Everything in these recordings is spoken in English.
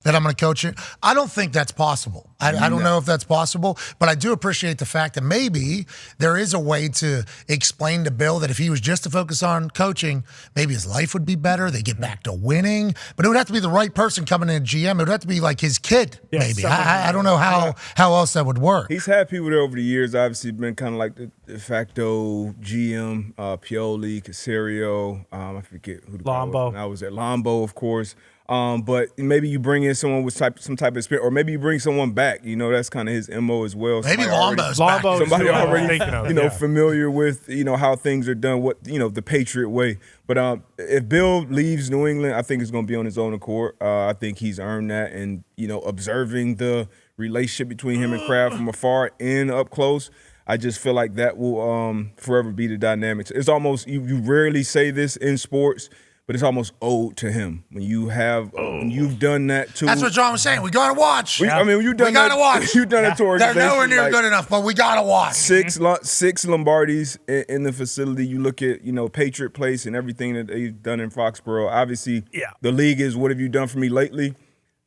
that I'm going to coach it? I don't think that's possible. I don't know if that's possible, but I do appreciate the fact that maybe there is a way to explain to Bill that if he was just to focus on coaching, maybe his life would be better. They get back to winning, but it would have to be the right person coming in GM. It would have to be like his kid, maybe. I don't know how else that would work. He's had people there over the years, obviously been kind of like the de facto GM, Pioli, Caserio, I forget who the Lombo. I was at Lombo, of course. But maybe you bring in someone with some type of experience, or maybe you bring someone back. That's kind of his MO as well. Maybe Lombo's back. Somebody already, familiar with, how things are done, the Patriot way. But if Bill leaves New England, I think it's going to be on his own accord. I think he's earned that, and observing the relationship between him and Kraft from afar and up close, I just feel like that will forever be the dynamics. It's almost you rarely say this in sports, but it's almost owed to him when you've done that too. That's what John was saying. We gotta watch. You've done we gotta watch. You've done it to They're nowhere near good enough, but we gotta watch. Six Lombardis in the facility. You look at Patriot Place and everything that they've done in Foxborough. Obviously, the league is what have you done for me lately?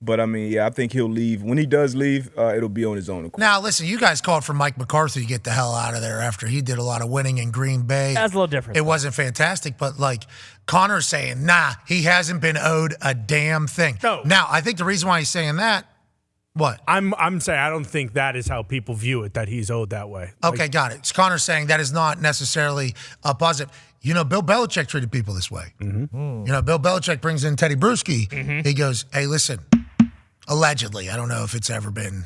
But, I think he'll leave. When he does leave, it'll be on his own accord. Now, listen, you guys called for Mike McCarthy to get the hell out of there after he did a lot of winning in Green Bay. That's a little different. It wasn't fantastic, but, Connor's saying, he hasn't been owed a damn thing. No. Now, I think the reason why he's saying that, what? I'm saying I don't think that is how people view it, that he's owed that way. Okay, got it. So Connor's saying that is not necessarily a positive. Bill Belichick treated people this way. Mm-hmm. Bill Belichick brings in Teddy Bruschi. Mm-hmm. He goes, hey, listen, allegedly, I don't know if it's ever been.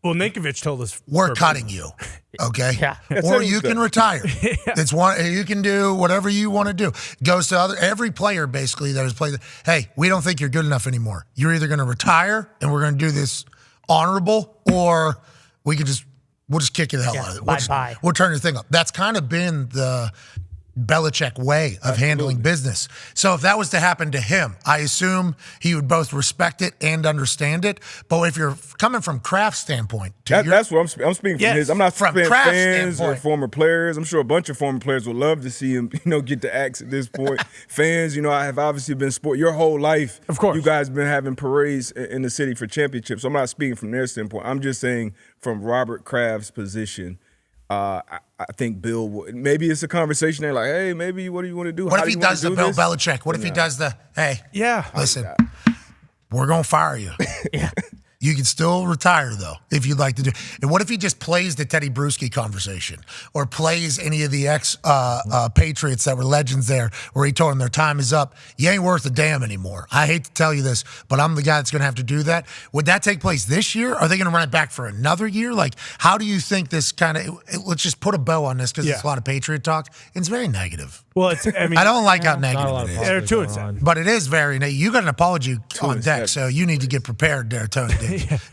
Well, Ninkovich told us we're cutting you, okay? Yeah. Or you can retire. It's one. You can do whatever you want to do. Goes to every player basically that has played. Hey, we don't think you're good enough anymore. You're either going to retire and we're going to do this honorable, or we'll just kick you the hell out of it. We'll turn your thing up. That's kind of been the Belichick way of handling business. So if that was to happen to him, I assume he would both respect it and understand it. But if you're coming from Kraft's standpoint, that's what I'm speaking from his. I'm not from speaking Kraft's fans standpoint. Or former players. I'm sure a bunch of former players would love to see him, get the axe at this point. Fans, I have obviously been your whole life. Of course, you guys been having parades in the city for championships. So I'm not speaking from their standpoint. I'm just saying from Robert Kraft's position. I think Bill will. Maybe it's a conversation. They're like, hey, maybe what do you want to do? What if he does the Bill Belichick? What if he does the, hey, listen, we're going to fire you. You can still retire, though, if you'd like to do. And what if he just plays the Teddy Bruschi conversation or plays any of the ex-Patriots that were legends there where he told them their time is up? You ain't worth a damn anymore. I hate to tell you this, but I'm the guy that's going to have to do that. Would that take place this year? Are they going to run it back for another year? How do you think this kind of – let's just put a bow on this because it's a lot of Patriot talk. It's very negative. Well, I don't like how negative it is. They're too insane. But it is very negative. You got an apology on deck, so you need to get prepared there, Tony.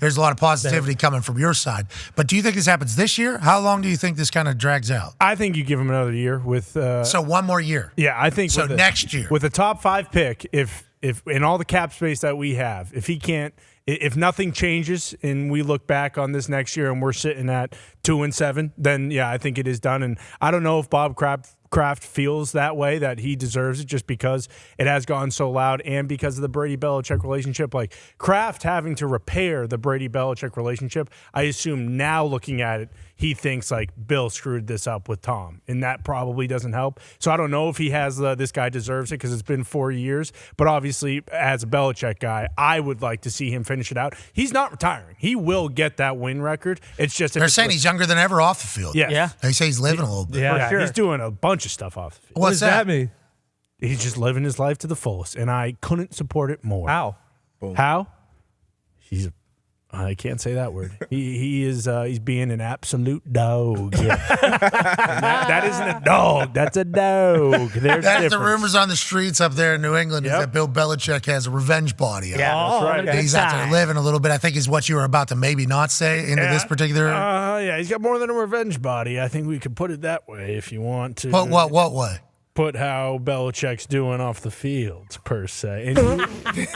There's a lot of positivity coming from your side. But do you think this happens this year? How long do you think this kind of drags out? I think you give him another year with. So one more year. Yeah, I think. So next year, with a top 5 pick, if in all the cap space that we have, if he can't. If nothing changes and we look back on this next year and we're sitting at 2-7, then I think it is done. And I don't know if Bob Kraft feels that way, that he deserves it just because it has gone so loud and because of the Brady-Belichick relationship. Kraft having to repair the Brady-Belichick relationship, I assume now looking at it, he thinks Bill screwed this up with Tom, and that probably doesn't help. So I don't know if he has this guy deserves it because it's been 4 years, but obviously as a Belichick guy, I would like to see him finish it out. He's not retiring. He will get that win record. It's just they're saying he's younger than ever off the field. Yeah. They say he's living a little bit. Yeah, sure. He's doing a bunch of stuff off the field. What does that mean? He's just living his life to the fullest, and I couldn't support it more. How? How? I can't say that word. He's being an absolute dog. That isn't a dog. That's a dog. That's the rumors on the streets up there in New England is that Bill Belichick has a revenge body. Yeah, that's right. And he's out there living a little bit. I think is what you were about to maybe not say into this particular. Yeah, he's got more than a revenge body. I think we could put it that way if you want to. What way? put how Belichick's doing off the field, per se.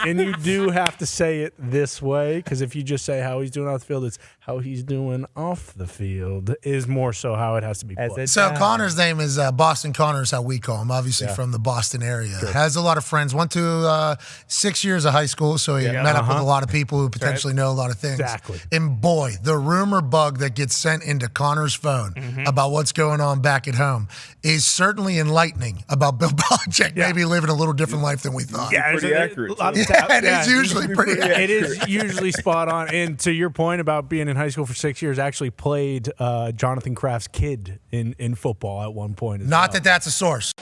And you do have to say it this way, because if you just say how he's doing off the field, it's how he's doing off the field is more so how it has to be put. So Connor's name is Boston Connor is how we call him, obviously from the Boston area. Sure. Has a lot of friends. Went to 6 years of high school, so he met up with a lot of people who potentially know a lot of things. Exactly. And boy, the rumor bug that gets sent into Connor's phone about what's going on back at home is certainly enlightening about Bill Belichick maybe living a little different life than we thought. Yeah, pretty accurate. It is usually pretty accurate. It is usually spot on. And to your point about being in high school for 6 years, actually played Jonathan Kraft's kid in football at one point. Not that that's a source.